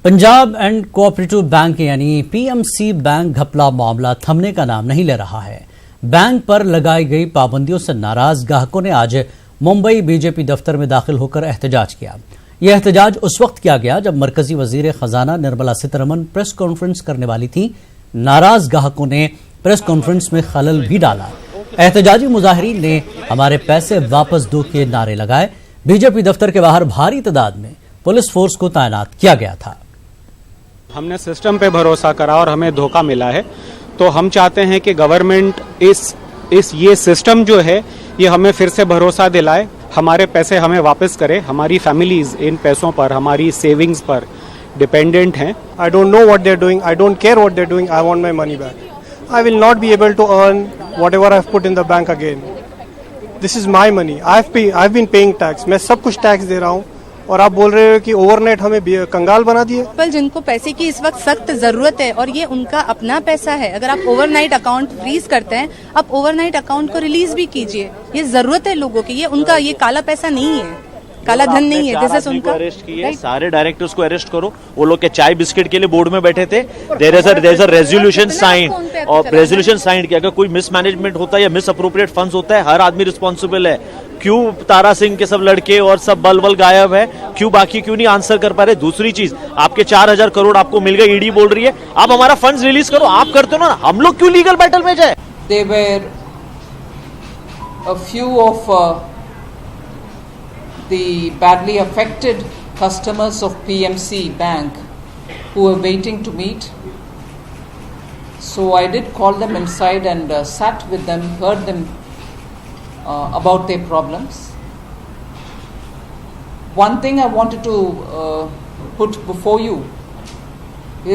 Punjab and cooperative bank यानी PMC bank घपला मामला थमने का नाम नहीं ले रहा है। बैंक पर लगाई गई पाबंदियों से नाराज ग्राहकों ने आज मुंबई बीजेपी दफ्तर में दाखिल होकर एहतजाज किया। यह एहतजाज उस वक्त किया गया जब मरकजी वजीर खजाना निर्मला सीतारमण प्रेस कॉन्फ्रेंस करने वाली थी। नाराज ग्राहकों ने प्रेस कॉन्फ्रेंस में खलल भी डाला। एहतजाजी मुजाहिरीन ने हमारे पैसे वापस दो के नारे लगाए। बीजेपी दफ्तर के बाहर भारी तादाद में पुलिस फोर्स को तैनात किया गया था। हमने सिस्टम पे भरोसा करा और हमें धोखा मिला है, तो हम चाहते हैं कि गवर्नमेंट ये सिस्टम जो है ये हमें फिर से भरोसा दिलाए, हमारे पैसे हमें वापस करे। हमारी फैमिलीज इन पैसों पर, हमारी सेविंग्स पर डिपेंडेंट हैं। I don't know what they're doing. I don't care what they're doing. I want my money back. I will not be able to earn whatever I've put in the bank again. This is my money. I've been paying tax. मैं सब कुछ tax दे रहा हूँ और आप बोल रहे हो कि ओवरनाइट हमें कंगाल बना दिए। पर जिनको पैसे की इस वक्त सख्त जरूरत है और ये उनका अपना पैसा है, अगर आप ओवरनाइट अकाउंट फ्रीज करते हैं, आप ओवरनाइट अकाउंट को रिलीज भी कीजिए। ये जरूरत है लोगों की, ये उनका ये काला पैसा नहीं है, काला धन नहीं है। जैसे उनका अरेस्ट किए, सारे डायरेक्टर्स को अरेस्ट करो। वो लोग के चाय बिस्किट के लिए बोर्ड में बैठे थे। There is a resolution signed और रेजोल्यूशन साइंड किया। अगर कोई मिसमैनेजमेंट होता है या मिस अप्रोप्रिएट फंड्स होता है, हर आदमी रिस्पॉन्सिबल है। क्यों तारा सिंह के सब लड़के और सब बल गायब है? क्यों बाकी क्यों नहीं आंसर कर पा रहे? दूसरी चीज, आपके 4000 करोड़ आपको मिल गए, ईडी बोल रही है आप हमारा फंड्स रिलीज करो। आप करते हो ना, हम लोग क्यों लीगल बैटल में जाए? They were a few of the badly affected customers of PMC Bank who were waiting to meet. So I did call them inside and sat with them, heard them about their problems. One thing I wanted to put before you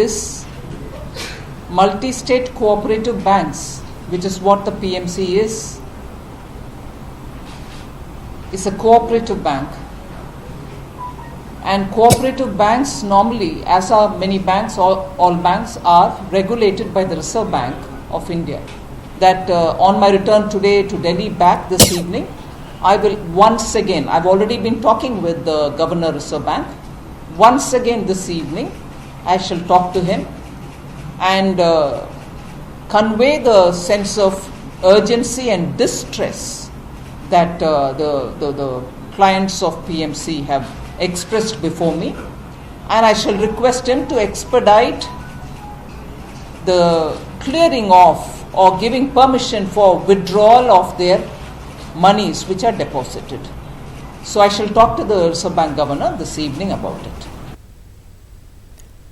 is multi-state cooperative banks, which is what the PMC is a cooperative bank. And cooperative banks normally, as are many banks, all banks are regulated by the Reserve Bank of India. That on my return today to Delhi back this evening, I will once again, I've already been talking with the Governor Reserve Bank. Once again this evening, I shall talk to him and convey the sense of urgency and distress that the clients of PMC have expressed before me, and I shall request him to expedite the clearing off or giving permission for withdrawal of their monies which are deposited. So I shall talk to the Reserve Bank Governor this evening about it.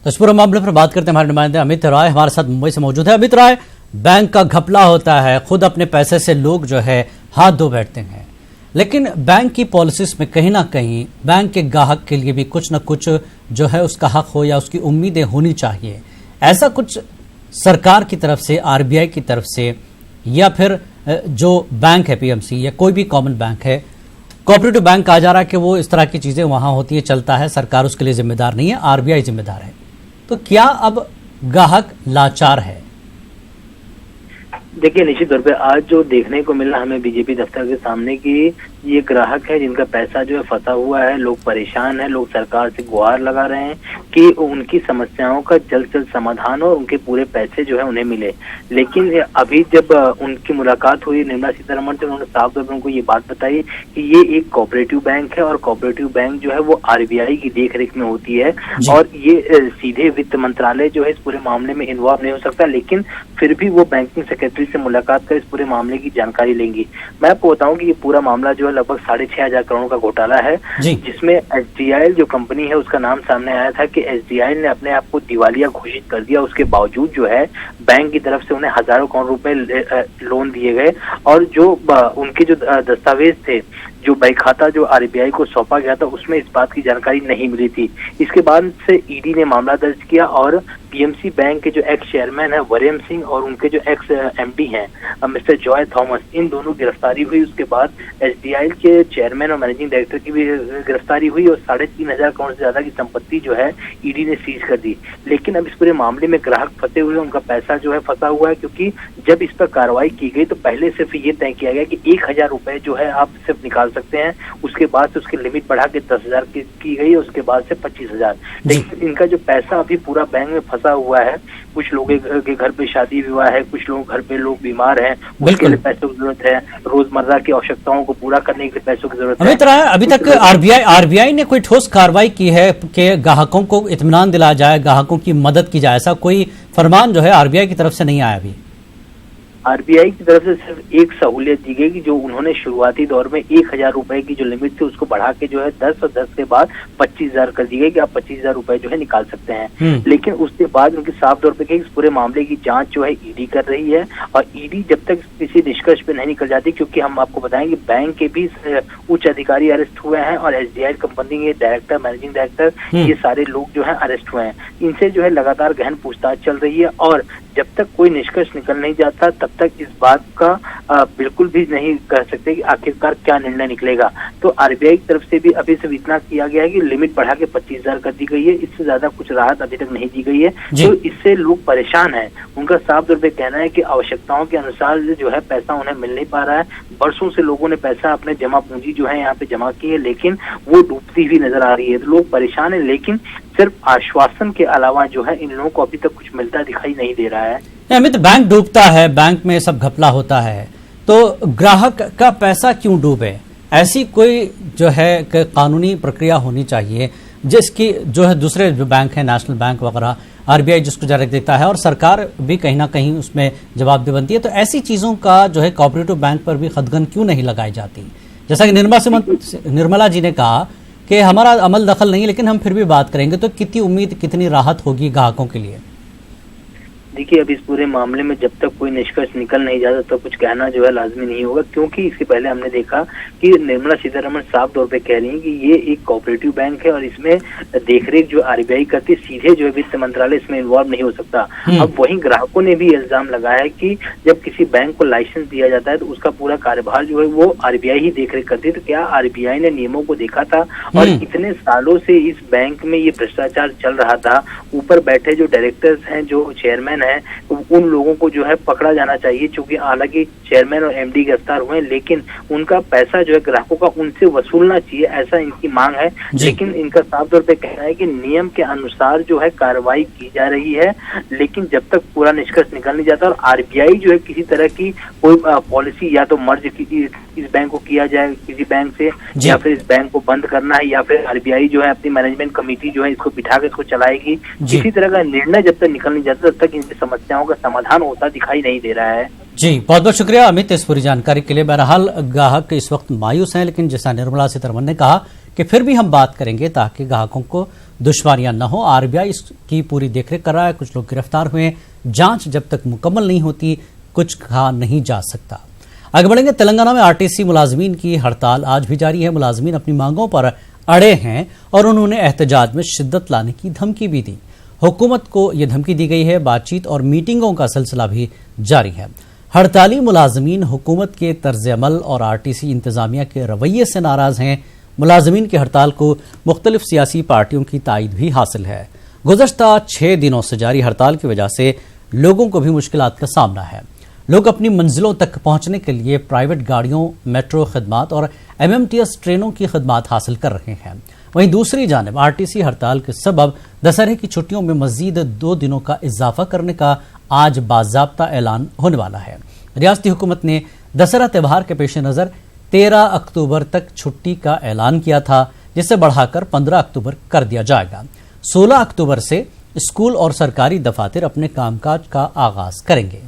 तो इस पूरे मामले पर बात करते हैं हमारे नुमाइंदे अमित राय हमारे साथ मुंबई से मौजूद है। अमित राय, बैंक का घपला होता है, खुद अपने पैसे से लोग जो है हाथ धो बैठते हैं, लेकिन बैंक की पॉलिसीज में कहीं ना कहीं बैंक के ग्राहक के लिए भी कुछ ना कुछ जो है उसका हक हो या उसकी उम्मीदें होनी चाहिए। ऐसा कुछ सरकार की तरफ से, आरबीआई की तरफ से, या फिर जो बैंक है पीएमसी या कोई भी कॉमन बैंक है, कोऑपरेटिव बैंक कहा जा रहा है कि वो इस तरह की चीजें वहां होती है, चलता है, सरकार उसके लिए जिम्मेदार नहीं है, आरबीआई जिम्मेदार है। तो क्या अब ग्राहक लाचार है? देखिए, निश्चित तौर पे आज जो देखने को मिला हमें बीजेपी दफ्तर के सामने की ये ग्राहक है जिनका पैसा जो है फंसा हुआ है, लोग परेशान हैं, लोग सरकार से गुहार लगा रहे हैं कि उनकी समस्याओं का जल्द से जल्द समाधान हो, उनके पूरे पैसे जो है उन्हें मिले। लेकिन अभी जब उनकी मुलाकात हुई निर्मला सीतारमण से, उन्होंने साफ तौर पर उनको ये बात बताई कि ये एक कोऑपरेटिव बैंक है और कोऑपरेटिव बैंक जो है वो आरबीआई की देखरेख में होती है और ये सीधे वित्त मंत्रालय जो है इस पूरे मामले में इन्वॉल्व नहीं हो सकता। लेकिन फिर भी वो बैंकिंग सेक्रेटरी से मुलाकात कर इस पूरे मामले की जानकारी लेंगी। मैं आपको बताऊं कि ये पूरा मामला जो है लगभग 6,500 करोड़ का घोटाला है, जिसमें एसडीआईएल जो कंपनी है उसका नाम सामने आया था कि एसडीआईएल ने अपने आप को दिवालिया घोषित कर दिया। उसके बावजूद जो है बैंक की तरफ से उन्हें हजारों करोड़ रुपए लोन दिए गए और जो उनके जो दस्तावेज थे, जो बहीखाता जो आरबीआई को सौंपा गया था, उसमें इस बात की जानकारी नहीं मिली थी। इसके बाद से ईडी ने मामला दर्ज किया और पीएमसी बैंक के जो एक्स चेयरमैन है वरेम सिंह और उनके जो एक्स एमडी हैं मिस्टर जॉय थॉमस, इन दोनों गिरफ्तारी हुई। उसके बाद एसबीआई के चेयरमैन और मैनेजिंग डायरेक्टर की भी गिरफ्तारी हुई और 3,500 करोड़ से ज्यादा की संपत्ति जो है ईडी ने सीज कर दी। लेकिन अब इस पूरे मामले में ग्राहक फंसे हुए, उनका पैसा जो है फंसा हुआ है, क्योंकि जब इस पर कार्रवाई की गई तो पहले सिर्फ ये तय किया गया कि 1,000 रुपए जो है आप सिर्फ निकाल सकते हैं, उसके बाद से उसकी लिमिट बढ़ा के 10,000 की गई, उसके बाद से 25,000। लेकिन इनका जो पैसा अभी पूरा बैंक में फंसा हुआ है, कुछ लोगों के घर पे शादी विवाह है, कुछ लोग घर पे लोग बीमार हैं, उसके लिए पैसों की जरूरत है, रोजमर्रा की आवश्यकताओं को पूरा करने के लिए पैसों की जरूरत है। अभी तक आरबीआई ने कोई ठोस कार्रवाई की है कि ग्राहकों को इत्मीनान दिलाया जाए, ग्राहकों की मदद की जाए, ऐसा कोई फरमान जो है आरबीआई की तरफ से नहीं आया अभी? आरबीआई की तरफ से सिर्फ एक सहूलियत दी गई कि जो उन्होंने शुरुआती दौर में 1,000 रुपए की जो लिमिट थी उसको बढ़ा के जो है 10 और 10 के बाद 25,000 कर दी गई कि आप 25,000 रुपए जो है निकाल सकते हैं। लेकिन उसके बाद उनकी साफ तौर पे कही इस पूरे मामले की जांच जो है ईडी कर रही है और ईडी जब तक किसी निष्कर्ष पे नहीं निकल जाती, क्योंकि हम आपको बताएंगे बैंक के भी उच्च अधिकारी अरेस्ट हुए हैं और एसबीआई कंपनी के डायरेक्टर, मैनेजिंग डायरेक्टर, ये सारे लोग जो है अरेस्ट हुए हैं। इनसे जो है लगातार गहन पूछताछ चल रही है और जब तक कोई निष्कर्ष निकल नहीं जाता तब तक इस बात का बिल्कुल भी नहीं कह सकते कि आखिरकार क्या निर्णय निकलेगा। तो आरबीआई की तरफ से भी अभी सिर्फ इतना किया गया है कि लिमिट बढ़ा के 25,000 कर दी गई है, इससे ज्यादा कुछ राहत अभी तक नहीं दी गई है। तो इससे लोग परेशान हैं। उनका साफ तौर पे कहना है कि आवश्यकताओं के अनुसार जो है पैसा उन्हें मिल नहीं पा रहा है। वर्षों से लोगों ने पैसा अपने जमा पूंजी जो है यहाँ पे जमा की है, लेकिन वो डूबती हुई नजर आ रही है। तो लोग परेशान है, लेकिन सिर्फ आश्वासन के अलावा जो है इन लोगों को अभी तक कुछ मिलता दिखाई नहीं दे रहा है। अमित, बैंक डूबता है, बैंक में सब घपला होता है, तो ग्राहक का पैसा क्यों डूबे? ऐसी कोई जो है कानूनी प्रक्रिया होनी चाहिए जिसकी जो है दूसरे जो बैंक है, नेशनल बैंक वगैरह, आरबीआई जिसको जारी देता है और सरकार भी कहीं ना कहीं उसमें जवाबदेही बनती है, तो ऐसी चीजों का जो है कोऑपरेटिव बैंक पर भी खदगन क्यों नहीं लगाई जाती? जैसा कि निर्मला जी ने कहा कि हमारा अमल दखल नहीं है, लेकिन हम फिर भी बात करेंगे, तो कितनी उम्मीद, कितनी राहत होगी ग्राहकों के लिए? देखिए, अब इस पूरे मामले में जब तक कोई निष्कर्ष निकल नहीं जाता तो कुछ कहना जो है लाजमी नहीं होगा, क्योंकि इसके पहले हमने देखा कि निर्मला सीतारमण साफ तौर पे कह रही हैं कि ये एक कोऑपरेटिव बैंक है और इसमें देखरेख जो आरबीआई करती है, सीधे जो है वित्त मंत्रालय इसमें इन्वॉल्व नहीं हो सकता। अब वहीं ग्राहकों ने भी इल्जाम लगाया है कि जब किसी बैंक को लाइसेंस दिया जाता है तो उसका पूरा कार्यभार जो है वो आरबीआई ही देखरेख करती है। तो क्या आरबीआई ने नियमों को देखा था? और इतने सालों से इस बैंक में ये भ्रष्टाचार चल रहा था, ऊपर बैठे जो डायरेक्टर्स हैं, जो चेयरमैन है, उन लोगों को जो है पकड़ा जाना चाहिए, क्योंकि हालांकि चेयरमैन और एमडी गिरफ्तार हुए, लेकिन उनका पैसा जो है ग्राहकों का उनसे वसूलना चाहिए, ऐसा इनकी मांग है। लेकिन इनका साफ तौर पे कहना है कि नियम के अनुसार जो है कार्रवाई की जा रही है, लेकिन जब तक पूरा निष्कर्ष निकल नहीं जाता और आरबीआई जो है किसी तरह की कोई पॉलिसी या तो मर्ज इस बैंक को किया जाए किसी बैंक से, या फिर इस बैंक को बंद करना है, या फिर आरबीआई जो है अपनी मैनेजमेंट कमेटी जो है इसको बिठा के इसको चलाएगी, किसी तरह का निर्णय जब तक निकल नहीं जाता तब तक इनकी समस्याओं का समाधान होता दिखाई नहीं दे रहा है। जी, बहुत बहुत शुक्रिया अमित इस पूरी जानकारी के लिए। बहरहाल ग्राहक इस वक्त मायूस हैं, लेकिन जैसा निर्मला सीतारमण ने कहा कि फिर भी हम बात करेंगे ताकि ग्राहकों को दुश्वारियां न हो। आरबीआई इसकी पूरी देखरेख कर रहा है, कुछ लोग गिरफ्तार हुए हैं, जांच जब तक मुकम्मल नहीं होती कुछ कहा नहीं जा सकता। आगे बढ़ेंगे। तेलंगाना में आरटीसी मुलाजमीन की हड़ताल आज भी जारी है। मुलाजमीन अपनी मांगों पर अड़े हैं और उन्होंने एहतजाज में शिद्दत लाने की धमकी भी दी। हुकूमत को यह धमकी दी गई है। बातचीत और मीटिंगों का सिलसिला भी जारी है। हड़ताली मुलाजमीन हुकूमत के तर्ज अमल और आरटीसी इंतजामिया के रवैये से नाराज हैं। मुलाजमीन की हड़ताल को मुख्तलिफ सियासी पार्टियों की तायद भी हासिल है। गुज़श्ता 6 दिनों से जारी हड़ताल की वजह से लोगों को भी मुश्किलात का सामना है। लोग अपनी मंजिलों तक पहुंचने के लिए प्राइवेट गाड़ियों, मेट्रो खदमात और एमएमटीएस ट्रेनों की खदमात हासिल कर रहे हैं। वहीं दूसरी जानिब आरटीसी हड़ताल के सबब दशहरे की छुट्टियों में मजीद 2 दिनों का इजाफा करने का आज बाज़ाब्ता ऐलान होने वाला है। रियासती हुकूमत ने दशहरा त्यौहार के पेश नज़र 13 अक्टूबर तक छुट्टी का ऐलान किया था, जिसे बढ़ाकर 15 अक्टूबर कर दिया जाएगा। 16 अक्टूबर से स्कूल और सरकारी दफातर अपने कामकाज का आगाज करेंगे।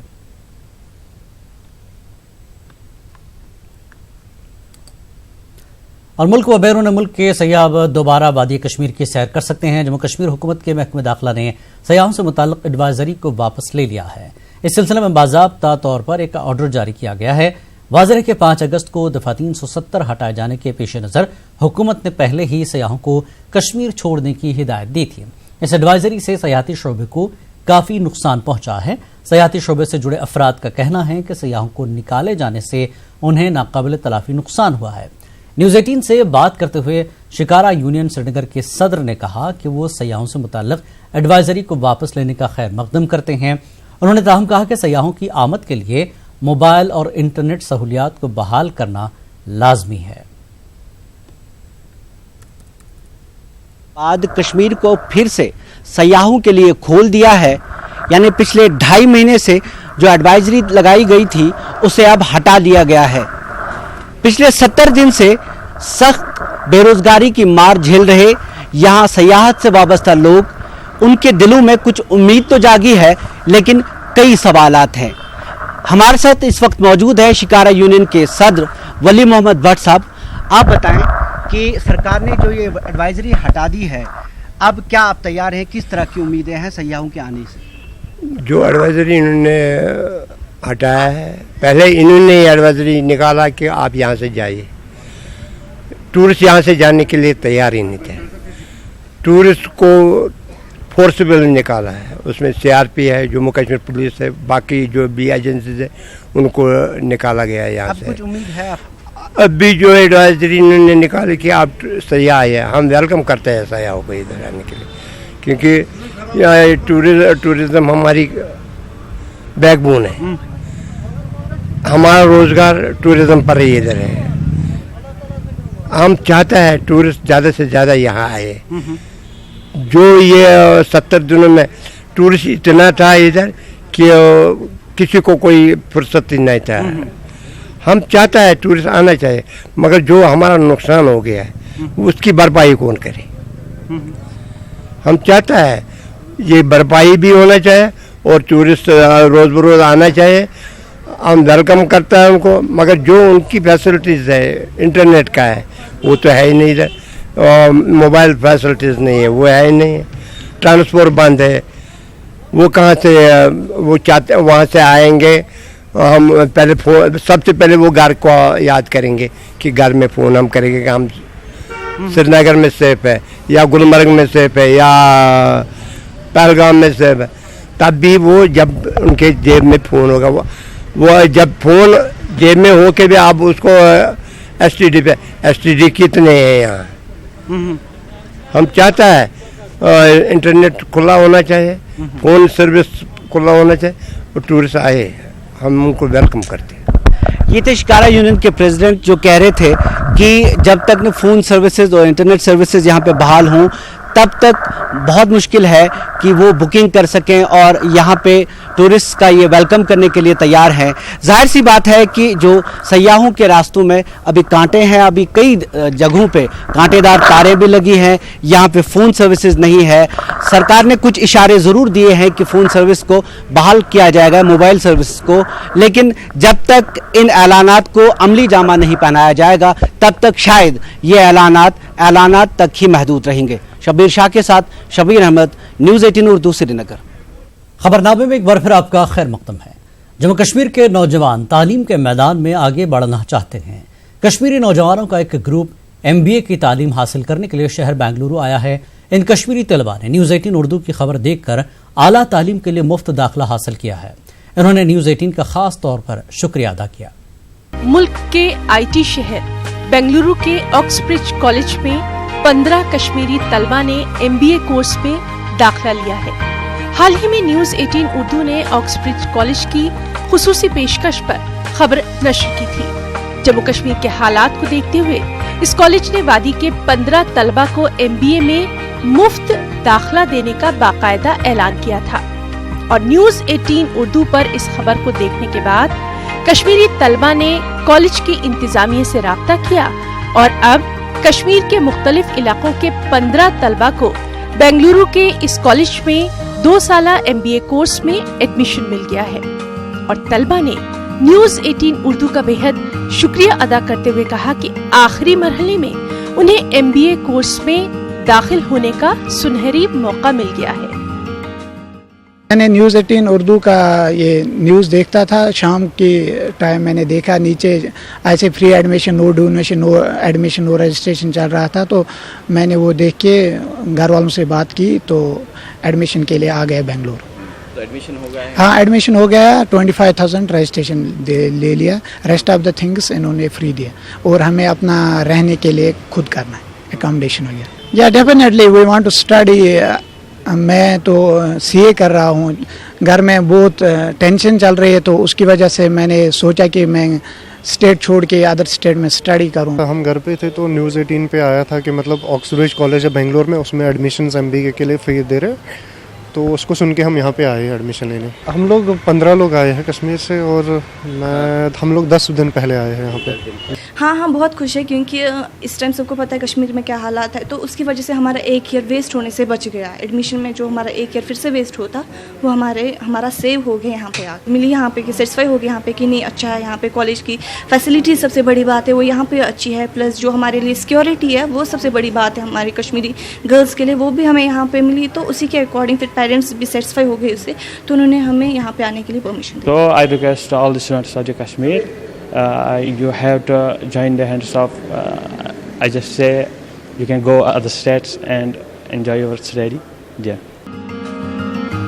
और मुल्क व बैरून मुल्क के सयाह अब दोबारा वादी कश्मीर की सैर कर सकते हैं। जम्मू कश्मीर हुकूमत के महकमे दाखिला ने सयाहों से मुताल्लिक एडवाइजरी को वापस ले लिया है। इस सिलसिले में बाज़ाब्ता तौर पर एक ऑर्डर जारी किया गया है। वाज़ेह है कि 5 अगस्त को दफा 370 हटाए जाने के पेश नज़र हुकूमत ने पहले ही सयाहों को कश्मीर छोड़ने की हिदायत दी थी। इस एडवाइजरी से सयाहती शोबे को काफी नुकसान पहुंचा है। सयाहती शोबे से जुड़े अफराद का कहना है कि सयाहों को निकाले जाने से उन्हें नाकाबिल तलाफी नुकसान हुआ है। न्यूज 18 से बात करते हुए शिकारा यूनियन श्रीनगर के सदर ने कहा कि वो सयाहों से मुताल्लिक एडवाइजरी को वापस लेने का खैर मकदम करते हैं। उन्होंने ताहम कहा कि सयाहों की आमद के लिए मोबाइल और इंटरनेट सहूलियात को बहाल करना लाजमी है। बाद कश्मीर को फिर से सयाहों के लिए खोल दिया है, यानी पिछले 2.5 महीने से जो एडवाइजरी लगाई गई थी उसे अब हटा दिया गया है। पिछले 70 दिन से सख्त बेरोजगारी की मार झेल रहे यहाँ सयाहत से वाबस्ता लोग, उनके दिलों में कुछ उम्मीद तो जागी है, लेकिन कई सवालात हैं। हमारे साथ इस वक्त मौजूद है शिकारा यूनियन के सदर वली मोहम्मद भट्ट साहब। आप बताएं कि सरकार ने जो ये एडवाइजरी हटा दी है, अब क्या आप तैयार हैं? किस तरह की उम्मीदें हैं सयाहों के आने से? जो एडवाइजरी इन्होंने हटाया है, पहले इन्होंने एडवाइजरी निकाला कि आप यहाँ से जाइए। टूरिस्ट यहाँ से जाने के लिए तैयार ही नहीं थे। टूरिस्ट को फोर्सबल निकाला है, उसमें सीआरपी है, जम्मू कश्मीर पुलिस है, बाकी जो भी एजेंसीज है उनको निकाला गया है यहाँ से। कुछ उम्मीद है? अभी जो एडवाइजरी इन्होंने निकाली कि आप सयाह है, हम वेलकम करते हैं सयाहों को इधर आने के लिए, क्योंकि यहाँ टूरिज्म हमारी बैकबोन है। हमारा रोजगार टूरिज्म पर ही इधर है। हम चाहते हैं टूरिस्ट ज़्यादा से ज़्यादा यहाँ आए। जो ये 70 दिनों में टूरिस्ट इतना था इधर कि किसी को कोई फुर्सत ही नहीं था। हम चाहते हैं टूरिस्ट आना चाहिए, मगर जो हमारा नुकसान हो गया है उसकी भरपाई कौन करे। हम चाहते हैं ये भरपाई भी होना चाहिए और टूरिस्ट रोज़ बरोज़ आना चाहिए। हम वेलकम करते हैं उनको, मगर जो उनकी फैसिलिटीज़ है, इंटरनेट का है वो तो है ही नहीं इधर, मोबाइल फैसिलिटीज़ नहीं है, वो है ही नहीं। ट्रांसपोर्ट बंद है, वो कहाँ से वो चाहते वहाँ से आएंगे। हम पहले फ़ोन, सबसे पहले वो घर को याद करेंगे कि घर में फ़ोन हम करेंगे कि हम श्रीनगर में सेफ है या गुलमर्ग में सेफ है या पहलगाम में सेफ है। तब भी वो जब उनके जेब में फ़ोन होगा, वो जब फ़ोन जेब में हो के भी आप उसको एसटीडी पे, एसटीडी कितने हैं यहाँ। हम चाहता है इंटरनेट खुला होना चाहिए, फ़ोन सर्विस खुला होना चाहिए और टूरिस्ट आए, हम उनको वेलकम करते हैं। ये थे शिकारा यूनियन के प्रेसिडेंट जो कह रहे थे कि जब तक न फ़ोन सर्विसेज और इंटरनेट सर्विसेज यहाँ पे बहाल हों तब तक बहुत मुश्किल है कि वो बुकिंग कर सकें और यहाँ पे टूरिस्ट का ये वेलकम करने के लिए तैयार हैं। जाहिर सी बात है कि जो सयाहों के रास्तों में अभी कांटे हैं, अभी कई जगहों पे कांटेदार तारें भी लगी हैं, यहाँ पे फ़ोन सर्विसेज नहीं है। सरकार ने कुछ इशारे ज़रूर दिए हैं कि फ़ोन सर्विस को बहाल किया जाएगा, मोबाइल सर्विस को, लेकिन जब तक इन ऐलानात को अमली जामा नहीं पहनाया जाएगा तब तक शायद ये ऐलानात तक ही महदूद रहेंगे। शब्बीर शाह के साथ शबीर अहमद, न्यूज़ 18 उर्दू, श्रीनगर। खबरनामे में एक बार फिर आपका खैर मकदम है। जम्मू कश्मीर के नौजवान तालीम के मैदान में आगे बढ़ना चाहते हैं। कश्मीरी नौजवानों का एक ग्रुप MBA की तालीम हासिल करने के लिए शहर बेंगलुरु आया है। इन कश्मीरी तलबा ने न्यूज़ 18 उर्दू की खबर देखकर आला तालीम के लिए मुफ्त दाखिला हासिल किया है। इन्होंने न्यूज़ 18 का खास तौर पर शुक्रिया अदा किया। मुल्क के IT शहर बेंगलुरु के ऑक्सब्रिज कॉलेज में 15 कश्मीरी तलबा ने MBA कोर्स में दाखिला लिया है। हाल ही में न्यूज़ 18 उर्दू ने ऑक्सब्रिज कॉलेज की खुसूसी पेशकश पर खबर नश्र की थी। जम्मू कश्मीर के हालात को देखते हुए इस कॉलेज ने वादी के 15 तलबा को MBA में मुफ्त दाखिला देने का बाकायदा ऐलान किया था और न्यूज़ 18 उर्दू पर इस खबर को देखने के बाद कश्मीरी तलबा ने कॉलेज की इंतजामिया से राब्ता किया और अब कश्मीर के मुख्तलिफ इलाकों के 15 तलबा को बेंगलुरु के इस कॉलेज में 2 साला MBA कोर्स में एडमिशन मिल गया है और तलबा ने न्यूज़ 18 उर्दू का बेहद शुक्रिया अदा करते हुए कहा कि आखिरी मरहले में उन्हें MBA कोर्स में दाखिल होने का सुनहरी मौका मिल गया है। मैंने न्यूज़ 18 उर्दू का ये न्यूज़ देखता था, शाम की टाइम मैंने देखा नीचे ऐसे free admission, no donation, no admission, no registration चल रहा था, तो मैंने वो देख के घर वालों से बात की तो एडमिशन के लिए आ गए बेंगलुरु। तो एडमिशन हो गया है? हाँ, एडमिशन हो गया। 25,000 रजिस्ट्रेशन ले लिया, रेस्ट ऑफ द थिंग्स इन्होंने फ्री दिया, और हमें अपना रहने के लिए खुद करना है, एकोमोडेशन हो गया। या definitely we want to study. मैं तो सीए कर रहा हूँ, घर में बहुत टेंशन चल रही है, तो उसकी वजह से मैंने सोचा कि मैं स्टेट छोड़ के अदर स्टेट में स्टडी करूं। हम घर पे थे तो न्यूज़ 18 पे आया था कि मतलब ऑक्सब्रिज कॉलेज है बेंगलोर में, उसमें एडमिशन्स एमबीए के लिए फ्री दे रहे, तो उसको सुन के हम यहाँ पे आए एडमिशन लेने। हम लोग 15 लोग आए हैं कश्मीर से, और हम लोग 10 दिन पहले आए हैं यहाँ पे। हाँ, बहुत खुश है, क्योंकि इस टाइम सबको पता है कश्मीर में क्या हालात है, तो उसकी वजह से हमारा एक ईयर वेस्ट होने से बच गया। एडमिशन में जो हमारा एक ईयर फिर से वेस्ट होता, वो हमारा सेव हो गया। यहाँ पे आकर मिली, यहाँ पे कि सेटिस्फाई हो गया यहाँ पे कि नहीं अच्छा है, यहाँ पे कॉलेज की फैसिलिटी सबसे बड़ी बात है वो यहाँ पे अच्छी है, प्लस जो हमारे लिए सिक्योरिटी है वो सबसे बड़ी बात है हमारी कश्मीरी गर्ल्स के लिए, वो भी हमें यहाँ पे मिली। तो उसी के अकॉर्डिंग फिर पेरेंट्स भी सेटिस्फाई हो गए उससे, तो उन्होंने हमें यहाँ पे आने के लिए permission the. So I request all the students of Kashmir, you have to join the hands of, I just say you can go other states and enjoy your study. Yeah.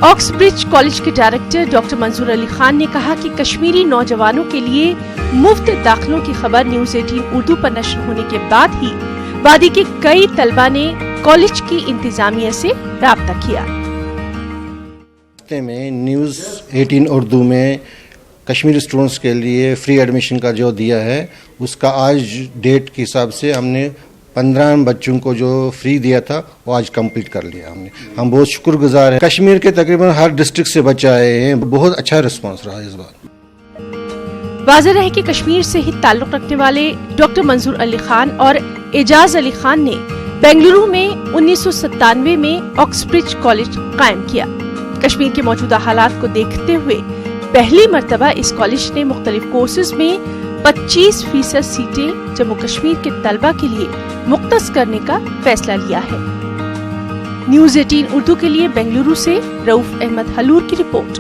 Oxbridge college के director doctor मंजूर अली खान ने कहा कि कश्मीरी नौजवानों के लिए मुफ्त दाखिलों की खबर न्यूज़ 18 उर्दू पर नश्र होने के बाद ही वादी के कई तलबा ने कॉलेज की इंतजामिया से राब्ता किया। में न्यूज़ 18 उर्दू में कश्मीरी स्टूडेंट्स के लिए फ्री एडमिशन का जो दिया है, उसका आज डेट के हिसाब से हमने 15 बच्चों को जो फ्री दिया था वो आज कंप्लीट कर लिया हमने। हम बहुत शुक्रगुजार हैं। कश्मीर के तकरीबन हर डिस्ट्रिक्ट से बच्चे आए हैं, बहुत अच्छा रिस्पांस रहा इस बार। वाज़ेह है कि कश्मीर से ही ताल्लुक़ रखने वाले डॉक्टर मंजूर अली खान और एजाज अली खान ने बेंगलुरु में 1997 में ऑक्सब्रिज कॉलेज कायम किया। कश्मीर के मौजूदा हालात को देखते हुए पहली मर्तबा इस कॉलेज ने मुख्तलिफ कोर्सेज में 25% सीटें जम्मू कश्मीर के तलबा के लिए मुख्तस करने का फैसला लिया है। न्यूज़ 18 उर्दू के लिए बेंगलुरु से रऊफ अहमद हलूर की रिपोर्ट।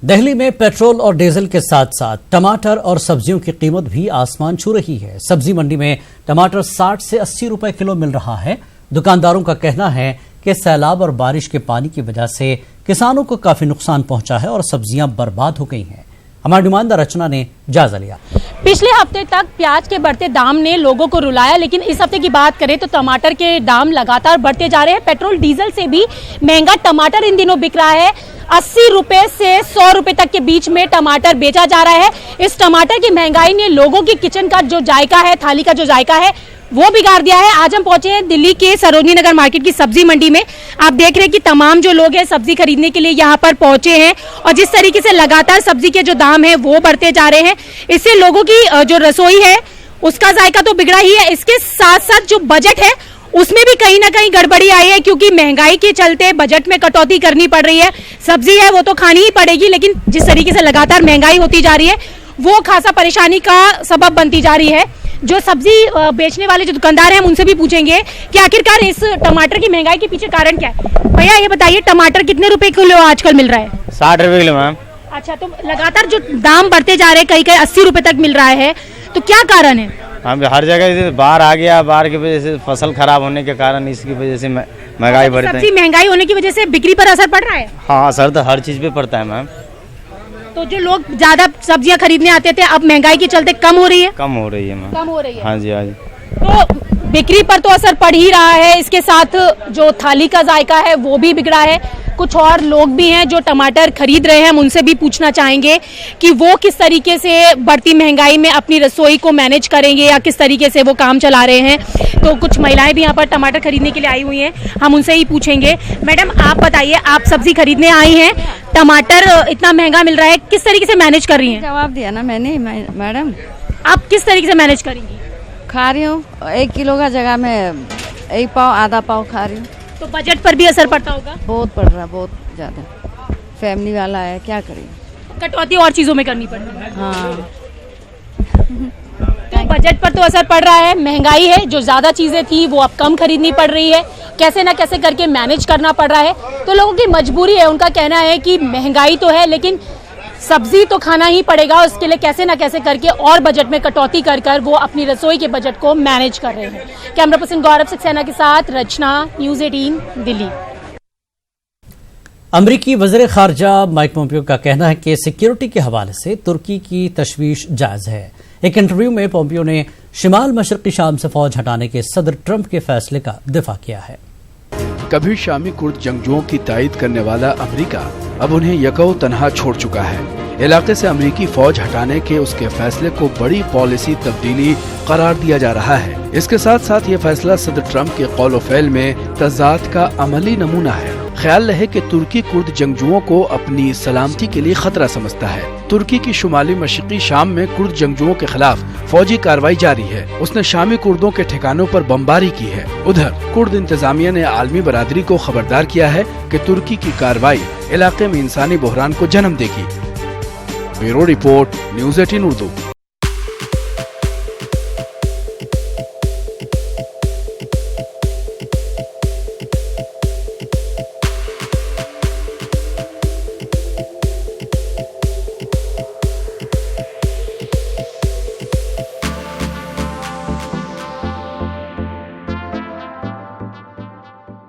दिल्ली में पेट्रोल और डीजल के साथ साथ टमाटर और सब्जियों की कीमत भी आसमान छू रही है। सब्जी मंडी में टमाटर 60 से 80 रुपए किलो मिल रहा है। दुकानदारों का कहना है कि सैलाब और बारिश के पानी की वजह से किसानों को काफी नुकसान पहुंचा है और सब्जियां बर्बाद हो गई हैं। हमारी नुमाइंदा रचना ने जायजा लिया। पिछले हफ्ते तक प्याज के बढ़ते दाम ने लोगों को रुलाया, लेकिन इस हफ्ते की बात करें तो टमाटर के दाम लगातार बढ़ते जा रहे हैं। पेट्रोल डीजल से भी महंगा टमाटर इन दिनों बिक रहा है। 80 रुपए से 100 रुपए तक के बीच में टमाटर बेचा जा रहा है। इस टमाटर की महंगाई ने लोगों की किचन का जो जायका है, थाली का जो जायका है, वो बिगाड़ दिया है। आज हम पहुंचे हैं दिल्ली के सरोजनी नगर मार्केट की सब्जी मंडी में। आप देख रहे हैं कि तमाम जो लोग हैं सब्जी खरीदने के लिए यहाँ पर पहुंचे हैं, और जिस तरीके से लगातार सब्जी के जो दाम है वो बढ़ते जा रहे हैं, इससे लोगों की जो रसोई है उसका जायका तो बिगड़ा ही है। इसके साथ साथ जो बजट है उसमें भी कहीं ना कहीं गड़बड़ी आई है, क्योंकि महंगाई के चलते बजट में कटौती करनी पड़ रही है। सब्जी है वो तो खानी ही पड़ेगी, लेकिन जिस तरीके से लगातार महंगाई होती जा रही है वो खासा परेशानी का सबब बनती जा रही है। जो सब्जी बेचने वाले जो दुकानदार हैं हम उनसे भी पूछेंगे कि आखिरकार इस टमाटर की महंगाई के पीछे कारण क्या है। भैया ये बताइए, टमाटर कितने रुपए किलो आजकल मिल रहा है? 60 रुपए किलो मैम। अच्छा, तो लगातार जो दाम बढ़ते जा रहे हैं, कहीं कहीं 80 रुपए तक मिल रहा है, तो क्या कारण है? हम हर जगह बाढ़ आ गया, बाढ़ की वजह से फसल खराब होने के कारण इसकी वजह से महंगाई बढ़ती है। सब्जी महंगाई होने की वजह से बिक्री पर असर पड़ रहा है? हाँ, असर तो हर चीज पे पड़ता है मैम। तो जो लोग ज्यादा सब्जियां खरीदने आते थे अब महंगाई के चलते कम हो रही है? कम हो रही है मैम। कम हो रही है। हाँ जी, हाँ जी। तो बिक्री पर तो असर पड़ ही रहा है, इसके साथ जो थाली का जायका है वो भी बिगड़ा है। कुछ और लोग भी हैं जो टमाटर खरीद रहे हैं, हम उनसे भी पूछना चाहेंगे कि वो किस तरीके से बढ़ती महंगाई में अपनी रसोई को मैनेज करेंगे या किस तरीके से वो काम चला रहे हैं। तो कुछ महिलाएं भी यहाँ पर टमाटर खरीदने के लिए आई हुई हैं, हम उनसे ही पूछेंगे। मैडम आप बताइए, आप सब्जी खरीदने आई हैं, टमाटर इतना महंगा मिल रहा है, किस तरीके से मैनेज कर रही हैं? जवाब दिया ना मैंने मैडम। आप किस तरीके से मैनेज करेंगी? खा रही हूँ, 1 किलो का जगह में 1 पाव आधा पाव खा रही हूँ। तो बजट पर भी असर पड़ता होगा? बहुत पड़ रहा है, बहुत ज्यादा। फैमिली वाला है, क्या करें, कटौती और चीजों में करनी पड़ रही है। हाँ। तो बजट पर तो असर पड़ रहा है, महंगाई है, जो ज्यादा चीजें थी वो अब कम खरीदनी पड़ रही है, कैसे ना कैसे करके मैनेज करना पड़ रहा है। तो लोगों की मजबूरी है, उनका कहना है कि महंगाई तो है लेकिन सब्जी तो खाना ही पड़ेगा, उसके लिए कैसे ना कैसे करके और बजट में कटौती कर कर वो अपनी रसोई के बजट को मैनेज कर रहे हैं। कैमरा पर्सन गौरव सक्सेना के साथ रचना, न्यूज़ 18 दिल्ली। अमरीकी वज़ीर ख़ारजा माइक पोम्पियो का कहना है कि सिक्योरिटी के हवाले से तुर्की की तशवीश जायज़ है। एक इंटरव्यू में पोम्पियो ने शिमाल मशरक़ी शाम से फौज हटाने के सदर ट्रंप के फैसले का दिफा किया है। कभी शामी कुर्द जंगजुओं की तायद करने वाला अमेरिका अब उन्हें यकौ तनहा छोड़ चुका है। इलाके से अमेरिकी फौज हटाने के उसके फैसले को बड़ी पॉलिसी तब्दीली करार दिया जा रहा है। इसके साथ साथ ये फैसला सदर ट्रंप के कौल व फ़ैल में तज़ाद का अमली नमूना है। ख्याल रहे कि तुर्की कुर्द जंगजुओं को अपनी सलामती के लिए खतरा समझता है। तुर्की की शुमाली मशरिकी शाम में कुर्द जंगजुओं के खिलाफ फौजी कार्रवाई जारी है। उसने शामी कुर्दों के ठिकानों पर बमबारी की है। उधर कुर्द इंतजामिया ने आलमी बरादरी को खबरदार किया है कि तुर्की की कार्रवाई इलाके में इंसानी बहरान को जन्म देगी। Bureau report, news 18 Urdu.